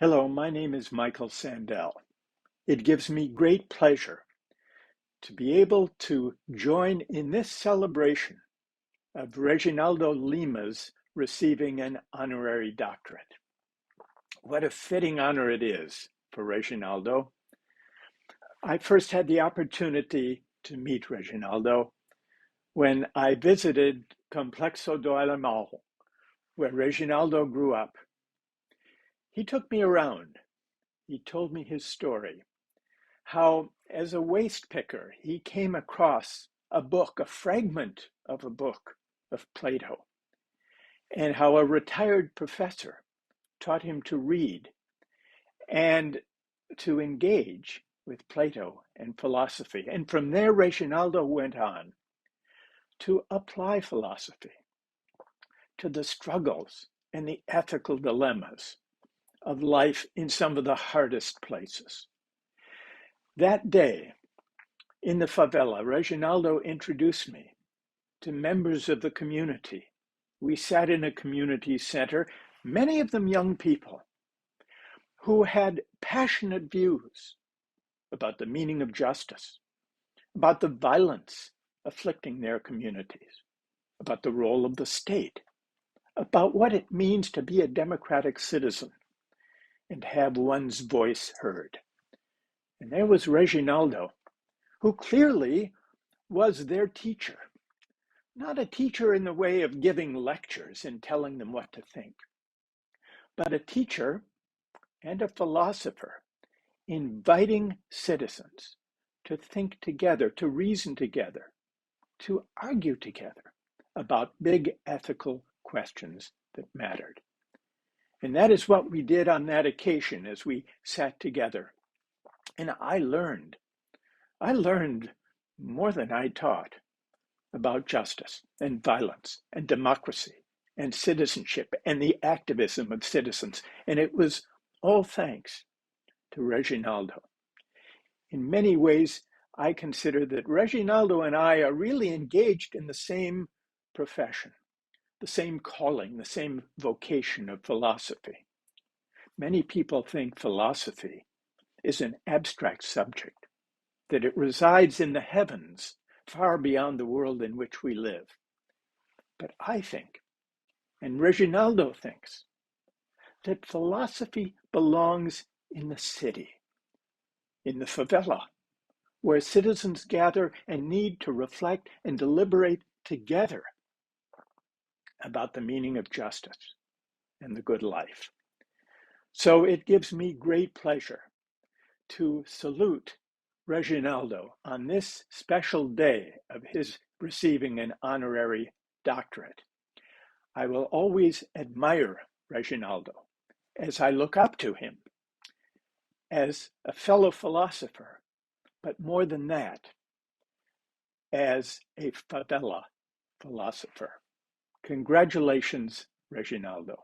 Hello, my name is Michael Sandel. It gives me great pleasure to be able to join in this celebration of Reginaldo Lima's receiving an honorary doctorate. What a fitting honor it is for Reginaldo. I first had the opportunity to meet Reginaldo when I visited Complexo do Alemão, where Reginaldo grew up. He took me around. He told me his story, how as a waste picker, he came across a book, a fragment of a book of Plato, and how a retired professor taught him to read and to engage with Plato and philosophy. And from there, Reginaldo went on to apply philosophy to the struggles and the ethical dilemmas of life in some of the hardest places. That day, in the favela, Reginaldo introduced me to members of the community. We sat in a community center, many of them young people, who had passionate views about the meaning of justice, about the violence afflicting their communities, about the role of the state, about what it means to be a democratic citizen and have one's voice heard. And there was Reginaldo, who clearly was their teacher. Not a teacher in the way of giving lectures and telling them what to think, but a teacher and a philosopher inviting citizens to think together, to reason together, to argue together about big ethical questions that mattered. And that is what we did on that occasion as we sat together. And I learned more than I taught about justice and violence and democracy and citizenship and the activism of citizens. And it was all thanks to Reginaldo. In many ways, I consider that Reginaldo and I are really engaged in the same profession, the same calling, the same vocation of philosophy. Many people think philosophy is an abstract subject, that it resides in the heavens, far beyond the world in which we live. But I think, and Reginaldo thinks, that philosophy belongs in the city, in the favela, where citizens gather and need to reflect and deliberate together about the meaning of justice and the good life. So it gives me great pleasure to salute Reginaldo on this special day of his receiving an honorary doctorate. I will always admire Reginaldo as I look up to him as a fellow philosopher, but more than that, as a favela philosopher. Congratulations, Reginaldo.